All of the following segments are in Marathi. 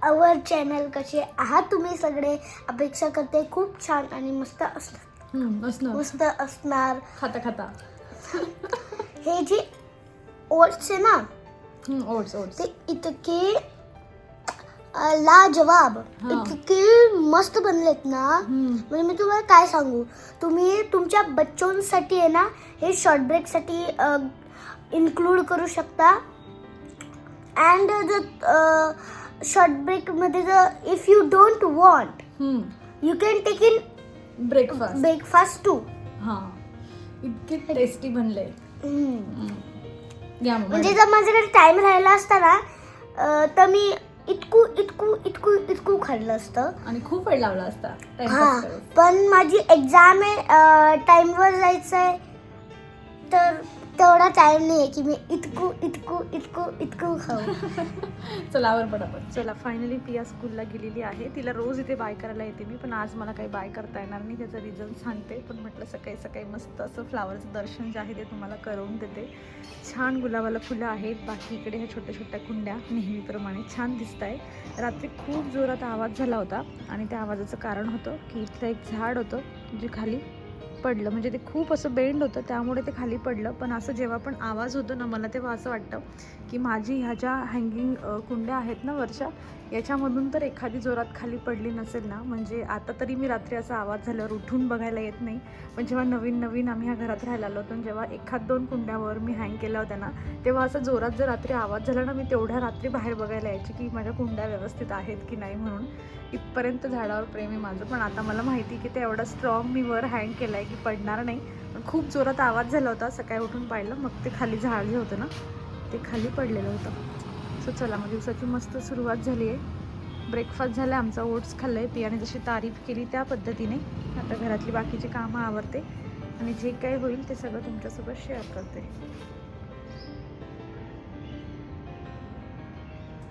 आवर चॅनल. कसे आहात तुम्ही सगळे? अपेक्षा करते खूप छान आणि मस्त असणार. खाता खाता हे जे ओट्स आहे ना, ओट्स ते इतके लाजवाब, इतके मस्त बनलेत ना. म्हणजे मी तुम्हाला काय सांगू, तुम्ही तुमच्या बच्चोंसाठी आहे ना हे शॉर्ट ब्रेकसाठी इन्क्लूड करू शकता. अँड द शॉर्ट ब्रेकमध्ये if you don't want you can take in breakfast too. हां, इतके टेस्टी बनले. म्हणजे जर माझ्याकडे टाइम राहिला असता ना तर मी इतकू खाल्लं असतं आणि खूप वेळ लावला असता. हां, पण माझी एक्झाम आहे, टाइमवर जायचं आहे, तर तेवढा टाइम नाही आहे की मी इतकू खाऊ. चला आवर पटापट. चला फायनली पिया स्कूलला गेलेली आहे. तिला रोज इथे बाय करायला येते मी, पण आज मला काही बाय करता येणार नाही. त्याचं रिझन सांगते, पण म्हटलं सकाळी सकाळी मस्त असं फ्लावरचं दर्शन जे आहे ते तुम्हाला करून देते. छान गुलाबाला फुलं आहेत. बाकी इकडे ह्या छोट्या छोट्या कुंड्या नेहमीप्रमाणे छान दिसत आहे. रात्री खूप जोरात आवाज झाला होता आणि त्या आवाजाचं कारण होतं की इथलं एक झाड होतं जे खाली पडलं. म्हणजे ते खूप असं बेंड होतं, त्यामुळे ते खाली पडलं. पण असं जेव्हा पण आवाज होतो ना, मला तेव्हा असं वाटतं की माझी ह्या ज्या हँगिंग कुंड्या आहेत ना वरच्या, याच्यामधून तर एखादी जोरात खाली पडली नसेल ना. म्हणजे आता तरी मी रात्री असा आवाज झाल्यावर उठून बघायला येत नाही, पण जेव्हा नवीन आम्ही ह्या घरात राहायला आलो होतो, जेव्हा एखाद दोन कुंड्यावर मी हँग केल्या होत्या ना, तेव्हा असं जोरात जर रात्री आवाज झाला ना, मी तेवढ्या रात्री बाहेर बघायला यायची की माझ्या कुंड्या व्यवस्थित आहेत की नाही म्हणून. इथपर्यंत झाडावर प्रेम आहे माझं. पण आता मला माहिती की ते एवढं स्ट्रॉंग मी वर हँग केलं आहे की पडणार नाही. पण खूप जोरात आवाज झाला होता. सकाळी उठून पाहिलं, मग ते खाली झाड जे होतं ना ते खाली पडलेलं होतं. सो चला, मग दिवसाची मस्त सुरुवात झाली आहे. ब्रेकफास्ट झाला आमचा, ओट्स खाल्लं आहे. पियाने जशी तारीफ केली त्या पद्धतीने आता घरातली बाकीची कामं आवरते आणि जे काही होईल ते सगळं तुमच्यासोबत शेअर करते.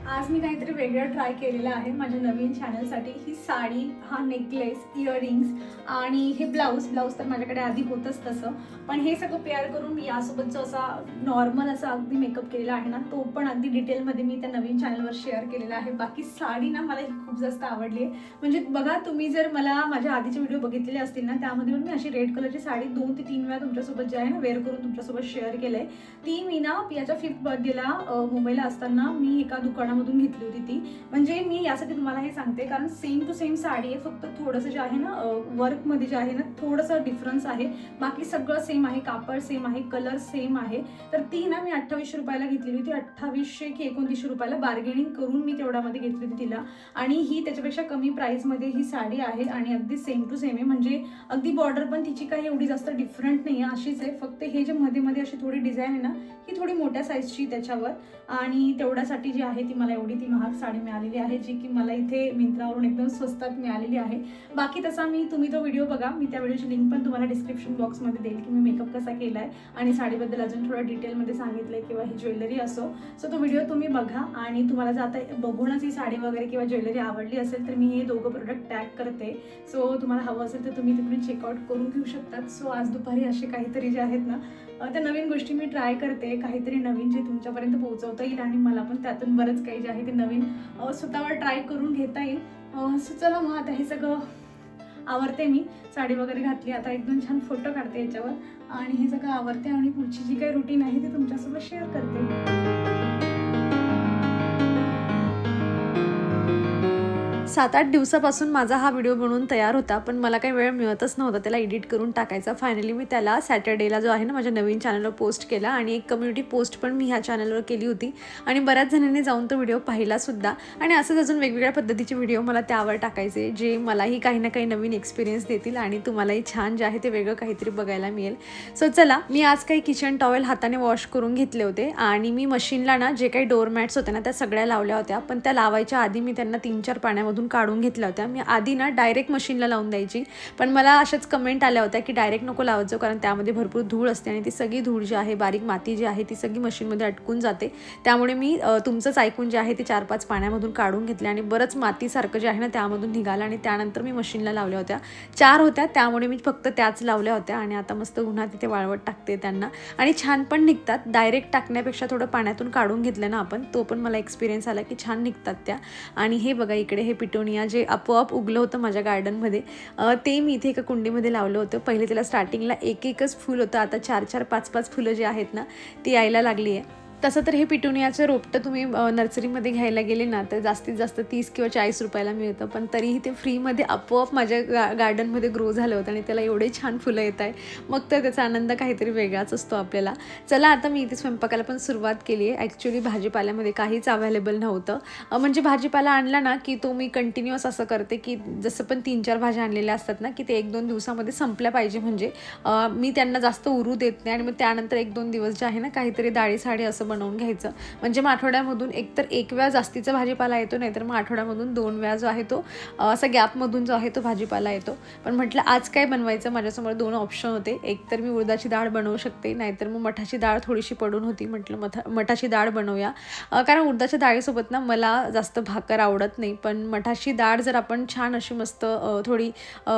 आज मी काहीतरी वेगळं ट्राय केलेलं आहे माझ्या नवीन चॅनलसाठी. ही साडी, हा नेकलेस, इयरिंग्स आणि हे ब्लाऊज तर माझ्याकडे आधी होतंच तसं, पण हे सगळं पेअर करून मी यासोबतचा असा नॉर्मल असा अगदी मेकअप केलेला आहे ना, तो पण अगदी डिटेलमध्ये मी त्या नवीन चॅनलवर शेअर केलेला आहे. बाकी साडी ना मला ही खूप जास्त आवडली आहे. म्हणजे बघा, तुम्ही जर मला माझ्या आधीचे व्हिडिओ बघितलेले असतील ना, त्यामध्ये पण मी अशी रेड कलरची साडी 2 ते 3 वेळा तुमच्यासोबत जे आहे ना वेअर करून तुमच्यासोबत शेअर केलं आहे. ती मी ना पियाच्या 5th बर्थडेला मुंबईला असताना मी एका दुकानामधून घेतली होती ती. म्हणजे मी यासाठी तुम्हाला हे सांगते कारण सेम टू सेम साडी आहे, फक्त थोडंसं जे आहे ना वर्कमध्ये जे आहे ना थोडंसं डिफरन्स आहे. बाकी सगळं सेम आहे, कापड सेम आहे, कलर सेम आहे. तर ती ना मी 2800 रुपयाला घेतलेली होती. 2800 की 2900 रुपयाला बार्गेनिंग करून मी तेवढ्यामध्ये घेतली होती तिला. आणि ही त्याच्यापेक्षा कमी प्राईसमध्ये ही साडी आहे आणि अगदी सेम टू सेम आहे. म्हणजे अगदी बॉर्डर पण तिची काही एवढी जास्त डिफरंट नाही आहे, अशीच आहे. फक्त हे जे मध्ये अशी थोडी डिझाईन आहे ना, ही थोडी मोठ्या साईजची त्याच्यावर. आणि तेवढ्यासाठी जी आहे ती मला एवढी ती महाग साडी मिळालेली आहे, जी की मला इथे मिंत्रावरून एकदम स्वस्तात मिळालेली आहे. बाकी तसा तुम्ही तो व्हिडिओ बघा, मी त्या व्हिडिओची लिंक पण तुम्हाला डिस्क्रिप्शन बॉक्समध्ये देईल की मी मेकअप कसा केला आहे आणि साडीबद्दल अजून थोडं डिटेलमध्ये सांगितलं आहे किंवा ही ज्वेलरी असो. सो तो व्हिडिओ तुम्ही बघा आणि तुम्हाला जर आता बघूनच ही साडी वगैरे किंवा ज्वेलरी आवडली असेल तर मी हे दोघं प्रोडक्ट टॅग करते. सो तुम्हाला हवं असेल तर तुम्ही तिकडून चेकआउट करून घेऊ शकतात. सो आज दुपारी असे काहीतरी जे आहेत ना त्या नवीन गोष्टी मी ट्राय करते, काहीतरी नवीन जे तुमच्यापर्यंत पोहोचवता येईल आणि मला पण त्यातून बरंच काही जे आहे ते नवीन स्वतःवर ट्राय करून घेता येईल. सो चला, मग आता हे सगळं आवरते. मी साडी वगैरे घातली, आता एकदम छान फोटो काढते याच्यावर आणि हे सगळं आवरते आणि पुढची जी काही रुटीन आहे ती तुमच्यासोबत शेअर करते. 7-8 दिवसापासून माझा हा व्हिडिओ बनवून तयार होता, पण मला काही वेळ मिळतच नव्हता त्याला एडिट करून टाकायचा. फायनली मी त्याला सॅटर्डेला जो आहे ना माझ्या नवीन चॅनलवर पोस्ट केला आणि एक कम्युनिटी पोस्ट पण मी ह्या चॅनलवर केली होती आणि बऱ्याच जणांनी जाऊन तो व्हिडिओ पाहिलासुद्धा. आणि असंच अजून वेगवेगळ्या पद्धतीचे व्हिडिओ मला त्यावर टाकायचे, जे मलाही काही ना काही नवीन एक्सपिरियन्स देतील आणि तुम्हालाही छान जे आहे ते वेगळं काहीतरी बघायला मिळेल. सो चला, मी आज काही किचन टॉवेल हाताने वॉश करून घेतले होते आणि मी मशीनला ना जे काही डोअरमॅट्स होते ना त्या सगळ्या लावल्या होत्या, पण त्या लावायच्या आधी मी त्यांना 3-4 पाण्यामधून काढून घेतल्या होत्या. मी आधी ना डायरेक्ट मशीनला लावून द्यायची, पण मला अशाच कमेंट आल्या होत्या की डायरेक्ट नको लावत जाऊ, कारण त्यामध्ये भरपूर धूळ असते आणि ती सगळी धूळ जी आहे, बारीक माती जी आहे ती सगळी मशीनमध्ये अटकून जाते. त्यामुळे मी तुमचंच ऐकून जे आहे ते 4-5 पाण्यामधून काढून घेतले आणि बरंच मातीसारखं जे आहे ना त्यामधून निघालं आणि त्यानंतर मी मशीनला लावल्या होत्या. 4 होत्या, त्यामुळे मी फक्त त्याच लावल्या होत्या आणि आता मस्त उन्हात तिथे वाळवत टाकते त्यांना आणि छान पण निघतात. डायरेक्ट टाकण्यापेक्षा थोडं पाण्यातून काढून घेतलं ना आपण, तो पण मला एक्सपिरियन्स आला की छान निघतात त्या. आणि हे बघा इकडे हे पिटोनिया जे आपोआप उगलं होतं माझ्या गार्डनमध्ये, ते मी इथे एका कुंडीमध्ये लावलं होतं. पहिले त्याला स्टार्टिंगला एकच फूल होतं, आता 4-4, 5-5 फुलं जी आहेत ना ती यायला लागली आहे. तसं तर हे पिटोनियाचं रोपटं तुम्ही नर्सरीमध्ये घ्यायला गेले ना तर जास्तीत जास्त 30 किंवा 40 रुपयाला मिळतं, पण तरीही ते फ्रीमध्ये आपोआप माझ्या गार्डनमध्ये ग्रो झालं होतं आणि त्याला एवढे छान फुलं येत आहे. मग तर त्याचा आनंद काहीतरी वेगळाच असतो आपल्याला. चला आता मी इथे स्वयंपाकाला पण सुरुवात केली आहे. ॲक्च्युली भाजीपाल्यामध्ये काहीच अवेलेबल नव्हतं, म्हणजे भाजीपाला आणला ना की तो मी कंटिन्युअस असं करते की जसं पण 3-4 भाज्या आणलेल्या असतात ना की ते 1-2 दिवसामध्ये संपल्या पाहिजे, म्हणजे मी त्यांना जास्त उरू देत नाही आणि मग त्यानंतर 1-2 दिवस जे आहे ना काहीतरी डाळी साडी असं बनवून घ्यायचं. म्हणजे मग आठवड्यामधून एकतर एक वेळा जास्तीचा भाजीपाला येतो, नाहीतर मग आठवड्यामधून 2 वेळा जो आहे तो असा गॅपमधून जो आहे तो भाजीपाला येतो. पण म्हटलं आज काय बनवायचं, माझ्यासमोर 2 ऑप्शन होते. एकतर मी उडदाची डाळ बनवू शकते, नाहीतर मग मठाची डाळ थोडीशी पडून होती, म्हटलं मठाची डाळ बनवूया. कारण उडदाच्या डाळीसोबत ना मला जास्त भाकर आवडत नाही, पण मठाची डाळ जर आपण छान अशी मस्त थोडी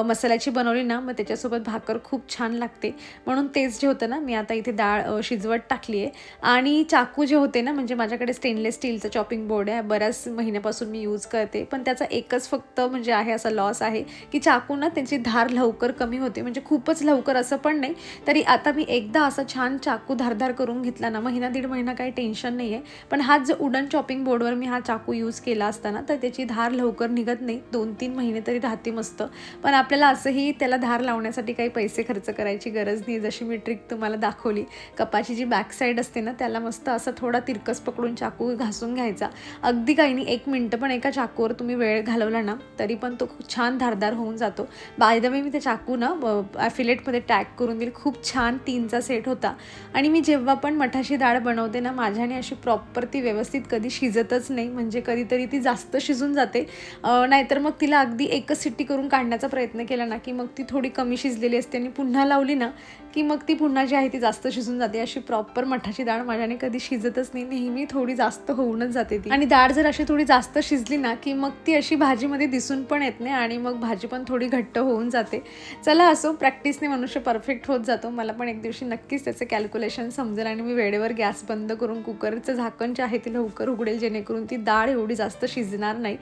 मसाल्याची बनवली ना मग त्याच्यासोबत भाकर खूप छान लागते. म्हणून तेच जे होतं ना मी आता इथे डाळ शिजवत टाकली आहे. आणि चाकू जे होते ना, म्हणजे माझ्याकडे स्टेनलेस स्टीलचा चॉपिंग बोर्ड आहे, बऱ्याच महिन्यापासून मी यूज करते, पण त्याचा एकच फक्त म्हणजे आहे असा लॉस आहे की चाकू ना त्याची धार लवकर कमी होते, म्हणजे खूपच लवकर असं पण नाही. तरी आता मी एकदा असं छान चाकू धारधार करून घेतला ना, 1-1.5 महिना काही टेन्शन नाही आहे. पण हा जो वुडन चॉपिंग बोर्डवर मी हा चाकू यूज केला असताना तर त्याची धार लवकर निघत नाही, 2-3 महिने तरी राहते मस्त. पण आपल्याला असंही त्याला धार लावण्यासाठी काही पैसे खर्च करायची गरज नाही. जशी मी ट्रिक तुम्हाला दाखवली, कपाची जी बॅक साईड असते ना त्याला मस्त असं थोडा तिरकस पकडून चाकू घासून घ्यायचा. अगदी काही नाही, 1 मिनटं पण एका चाकूवर तुम्ही वेळ घालवला ना तरी पण तो छान धारदार होऊन जातो. बाय द वे मी ते चाकू ना ॲफिलेटमध्ये टॅग करून दिली, खूप छान 3चा सेट होता. आणि मी जेव्हा पण मठाची डाळ बनवते ना माझ्याने अशी प्रॉपर ती व्यवस्थित कधी शिजतच नाही, म्हणजे कधीतरी ती जास्त शिजून जाते, नाहीतर मग तिला अगदी एकच सिट्टी करून काढण्याचा प्रयत्न केला ना की मग ती थोडी कमी शिजलेली असते आणि पुन्हा लावली ना की मग ती पुन्हा जी आहे ती जास्त शिजून जाते. अशी प्रॉपर मठाची डाळ माझ्याने कधी शिजतच नाही, नेहमी थोडी जास्त होऊनच जाते ती. आणि डाळ जर अशी थोडी जास्त शिजली ना की मग ती अशी भाजीमध्ये दिसून पण येत नाही आणि मग भाजी पण थोडी घट्ट होऊन जाते. चला असो, प्रॅक्टिसने मनुष्य परफेक्ट होत जातो. मला पण एक दिवशी नक्कीच त्याचं कॅल्क्युलेशन समजेल आणि मी वेळेवर गॅस बंद करून कुकरचं झाकण जे आहे ते लवकर उघडेल, जेणेकरून ती डाळ एवढी जास्त शिजणार नाही.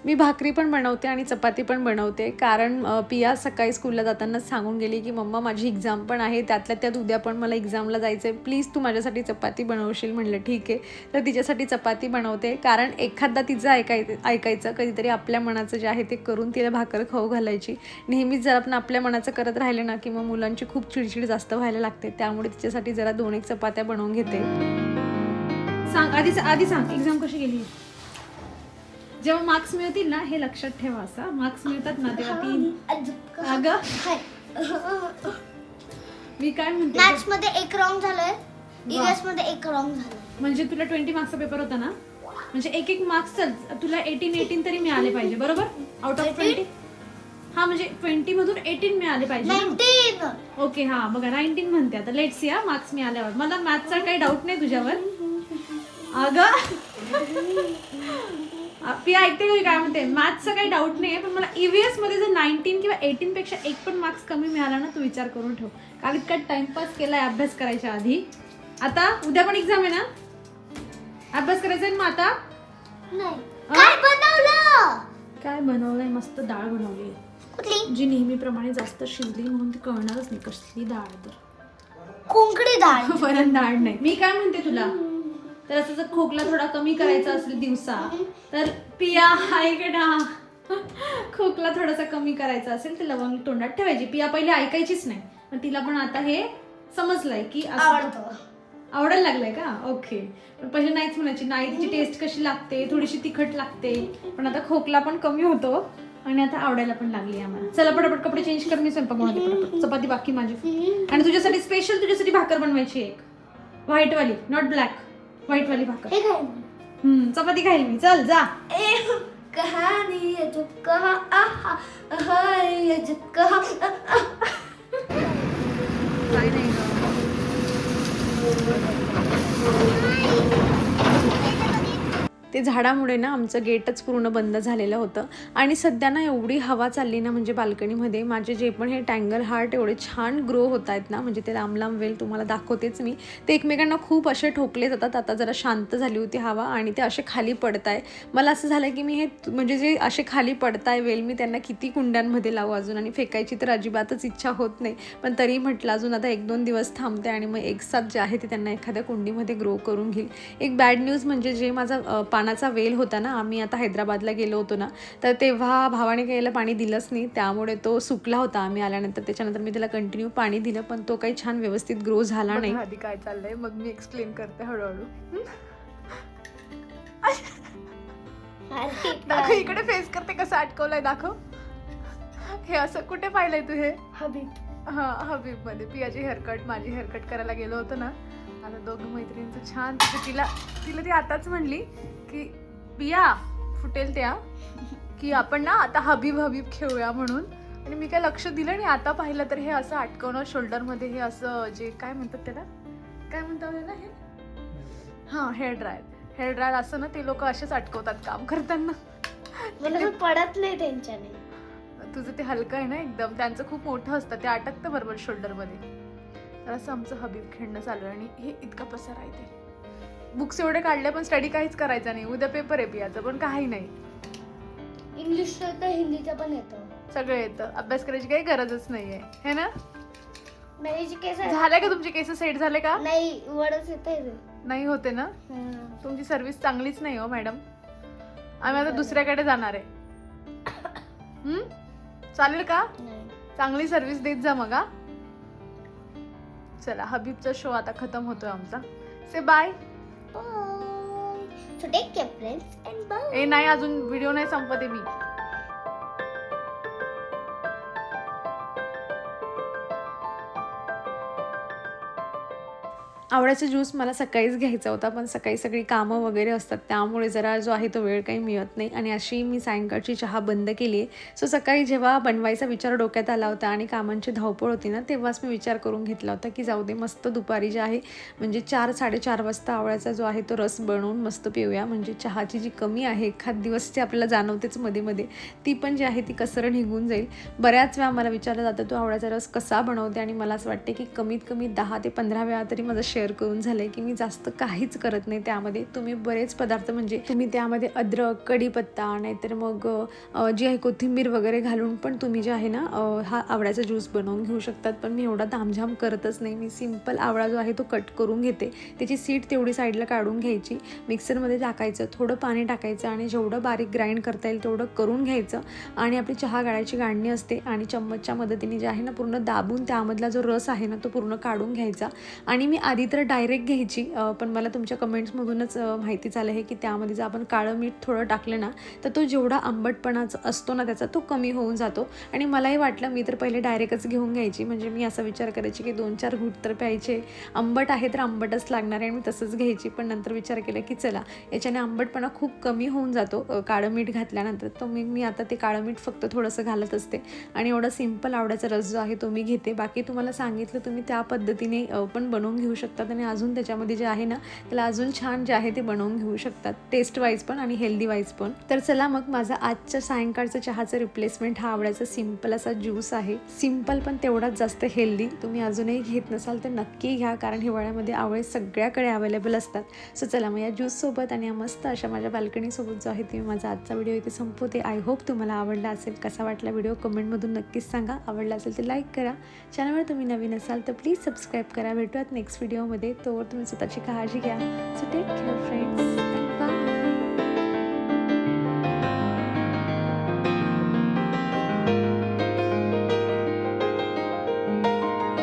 मी भाकरी पण बनवते आणि चपाती पण बनवते, कारण पिया सकाळी स्कूलला जातानाच सांगून गेली की मम्मा माझी एक्झाम पण आहे, त्यातल्या त्यात उद्या पण मला एक्झामला जायचं आहे, प्लीज तू माझ्यासाठी चपाती बनवशील. म्हणलं ठीक आहे, तर तिच्यासाठी चपाती बनवते. कारण एखादा तिचं ऐकायचं कधीतरी आपल्या मनाचं जे आहे ते करून तिला भाकर खाऊ घालायची. नेहमीच जर आपण आपल्या मनाचं करत राहिले ना की मग मुलांची खूप चिडचिड जास्त व्हायला लागते, त्यामुळे तिच्यासाठी जरा 2-1 चपात्या बनवून घेते. सांग आधी सांग, एक्झाम कशी गेली? जेव्हा मार्क्स मिळतील ना हे लक्षात ठेवा, असा मार्क्स मिळतात ना तेव्हा 3. अगं मी काय म्हणते, मॅथ्स मध्ये 1 रॉंग झालंय, ईव्हीएस मध्ये 1 रॉंग झालं. म्हणजे तुला 20 मार्क्सचा पेपर होता ना, म्हणजे 1 मार्क्स तुला 18 तरी मिळाले पाहिजे, बरोबर? Out of 20. हा म्हणजे 20 मधून 18 मिळाले पाहिजे. 19. ओके, हा बघा 19 म्हणते. आता लेट्स सी, मार्क्स मिळाल्यावर मला मॅथ्सचा काही डाऊट नाही तुझ्यावर. अगं पिया ऐकते का काय म्हणते, मॅथ्सचा काही डाऊट नाही आहे, पण मला ईव्हीएस मध्ये जर 19 किंवा 18 पेक्षा 1 पण मार्क्स कमी मिळाला ना तू विचार करून ठेव. काल इतका टाइमपास केलाय अभ्यास करायच्या आधी. आता उद्या पण एक्झाम आहे ना, अभ्यास करायचा आहे. मग आता काय बनवलंय? मस्त डाळ बनवली आहे, जी नेहमीप्रमाणे जास्त शिजली म्हणून ती कळणारच नाही कसली डाळ. तर कोंकडी डाळ, वरण डाळ नाही. मी काय म्हणते तुला, तर असं जर खोकला थोडा कमी करायचा असेल दिवसा, तर पिया ऐक ना, खोकला थोडासा कमी करायचा असेल तर लवंग तोंडात ठेवायची. पिया पहिले ऐकायचीच नाही, पण तिला पण आता हे समजलंय की आवडायला लागलंय का. ओके, पण पहिले नाहीच म्हणायची, नाही तिची टेस्ट कशी लागते, थोडीशी तिखट लागते, पण आता खोकला पण कमी होतो आणि आता आवडायला पण लागली आम्हाला. चला पटापट कपडे चेंज कर, मी स्वयंपाक बनवते पटापट. चपाती बाकी माझी, आणि तुझ्यासाठी स्पेशल तुझ्यासाठी भाकर बनवायची एक व्हाईटवाली, नॉट ब्लॅक, व्हाईटवाली भाकर. चपाती खाईल मी. चल जा. कहानी ये जो कहा आहा आहा ये जो कहा काय नाही ग. ते झाडामुळे ना आमचं गेटच पूर्ण बंद झालेलं होतं आणि सध्या ना एवढी हवा चालली ना म्हणजे बाल्कनीमध्ये माझे जे पण हे टँगल हार्ट एवढे छान ग्रो होत आहेत ना म्हणजे ते लांब लांब वेल तुम्हाला दाखवतेच मी ते एकमेकांना खूप असे ठोकले जातात. आता जरा शांत झाली होती हवा आणि ते असे खाली पडत आहे. मला असं झालं की मी हे म्हणजे जे असे खाली पडत आहे वेल मी त्यांना किती कुंड्यांमध्ये लावू अजून आणि फेकायची तर अजिबातच इच्छा होत नाही. पण तरी म्हटलं अजून आता 1-2 दिवस थांबते आणि मग एक साथ जे आहे ते त्यांना एखाद्या कुंडीमध्ये ग्रो करून घेईल. एक बॅड न्यूज म्हणजे जे माझा पानाचा वेल होता ना आम्ही आता हैदराबादला गेलो होतो ना तर तेव्हा भावाने काही पाणी दिलंच नाही त्यामुळे तो सुकला होता. आम्ही आल्यानंतर त्याच्यानंतर मी त्याला कंटिन्यू पाणी दिलं पण तो काही छान व्यवस्थित ग्रो झाला नाही. आधी काय चाललंय मग मी एक्सप्लेन करते हळूहळू. दाखव इकडे फेस करते कसं अटकवलंय दाखव. हे असं कुठे पाहिलंय तू हे? हबीब. हा हबीब मध्ये पियाची हेअरकट माझी हेअरकट करायला गेलो होतो ना. आता दोघं मैत्रिणींचं छान तिला ती आताच म्हणली की पिया फुटेल त्या की आपण ना आता हबीब हबीब खेळूया म्हणून आणि मी काय लक्ष दिलं नाही. आता पाहिलं तर हे असं अटकवणं शोल्डरमध्ये हे असं जे काय म्हणतात त्याला काय म्हणतात ना हे हां हेअर ड्रायर असं ना ते लोक असेच अटकवतात काम करताना. मला पडत नाही त्यांच्याने. तुझं ते हलकं आहे ना एकदम त्यांचं खूप मोठं असतं ते अटकतं बरोबर शोल्डरमध्ये. तर असं आमचं हबीब खेळणं चालू आहे आणि हे इतका पसारा आहे ते. बुक्स एवढे काढले पण स्टडी काहीच करायचा नाही. उद्या पेपर आहे पियाचं पण काही नाही. इंग्लिश तर हिंदीचं पण येतं सगळं येतं. अभ्यास करायची काही गरजच नाहीये हे ना. केस झाले का तुमचे केस सेट झाले का? नाही वडच येते नाही होते ना. तुमची सर्व्हिस चांगलीच नाही हो मॅडम. आम्ही आता दुसऱ्याकडे जाणार आहे. चालेल का? चांगली सर्व्हिस देत जा मग. चला हबीबचा शो आता खतम होतोय आमचा. Say bye. So take care friends and bye. ए नाही अजून व्हिडिओ नाही संपते मी. आवळ्याचा ज्यूस मला सकाळीच घ्यायचा होता पण सकाळी सगळी कामं वगैरे असतात त्यामुळे जरा जो आहे तो वेळ काही मिळत नाही आणि अशी मी सायंकाळची चहा बंद केली आहे. सो सकाळी जेव्हा बनवायचा विचार डोक्यात आला होता आणि कामांची धावपळ होती ना तेव्हाच मी विचार करून घेतला होता की जाऊ दे मस्त दुपारी जे आहे म्हणजे 4-4:30 वाजता आवळ्याचा जो आहे तो रस बनवून मस्त पिऊया. म्हणजे चहाची जी कमी आहे एखाद दिवस जी आपल्याला जाणवतेच मध्ये मध्ये ती पण जी आहे ती कसरं निघून जाईल. बऱ्याच वेळा मला विचारलं जातं तू आवळ्याचा रस कसा बनवते आणि मला असं वाटते की कमीत कमी 10 ते 15 वेळा तरी माझं शेअर करून झालंय की मी जास्त काहीच करत नाही त्यामध्ये. तुम्ही बरेच पदार्थ म्हणजे तुम्ही त्यामध्ये अद्रक कढीपत्ता नाहीतर मग जी आहे कोथिंबीर वगैरे घालून पण तुम्ही जे आहे ना हा आवळ्याचा ज्यूस बनवून घेऊ शकतात. पण मी एवढा तामझाम करतच नाही. मी सिंपल आवळा जो आहे तो कट करून घेते. त्याची सीड तेवढी साईडला काढून घ्यायची मिक्सरमध्ये टाकायचं थोडं पाणी टाकायचं आणि जेवढं बारीक ग्राइंड करता येईल तेवढं करून घ्यायचं आणि आपली चहा गाळायची गाळणी असते आणि चम्मचच्या मदतीने जे आहे ना पूर्ण दाबून त्यामधला जो रस आहे ना तो पूर्ण काढून घ्यायचा. आणि मी आधी तर डायरेक्ट घ्यायची पण मला तुमच्या कमेंट्समधूनच माहिती झालं आहे की त्यामध्ये जर आपण काळं मीठ थोडं टाकलं ना तर तो जेवढा आंबटपणा असतो ना त्याचा तो कमी होऊन जातो. आणि मलाही वाटलं मी तर पहिले डायरेक्टच घेऊन घ्यायची म्हणजे मी असा विचार करायची की 2-4 घूट तर प्यायचे. आंबट आहे तर आंबटच लागणार आहे आणि मी तसंच घ्यायची. पण नंतर विचार केला की चला याच्याने आंबटपणा खूप कमी होऊन जातो काळं मीठ घातल्यानंतर. तर मी आता ते काळं मीठ फक्त थोडंसं घालत असते आणि एवढा सिंपल आवळ्याचा रस जो आहे तो मी घेते. बाकी तुम्हाला सांगितलं तुम्ही त्या पद्धतीने पण बनवून घेऊ शकतात आणि अजून त्याच्यामध्ये जे आहे ना त्याला अजून छान जे आहे ते बनवून घेऊ शकतात टेस्ट वाईज पण आणि हेल्दी वाईज पण. तर चला मग माझा आजच्या सायंकाळचं चहाचं रिप्लेसमेंट हा आवळ्याचा सिंपल असा ज्यूस आहे. सिंपल पण तेवढाच जास्त हेल्दी. तुम्ही अजूनही घेत नसाल तर नक्की घ्या कारण हिवाळ्यामध्ये आवळे सगळ्याकडे अवेलेबल असतात. सो चला मग या ज्यूससोबत आणि या मस्त अशा माझ्या बाल्कनीसोबत जो आहे ते माझा आजचा व्हिडिओ इथे संपवते. आय होप तुम्हाला आवडला असेल. कसा वाटला व्हिडिओ कमेंटमधून नक्कीच सांगा. आवडला असेल तर लाईक करा. चॅनलवर तुम्ही नवीन असाल तर प्लीज सबस्क्राईब करा. भेटूयात नेक्स्ट व्हिडिओमध्ये. तोवर तुम्ही स्वतःची काळजी घ्या. So take care friends.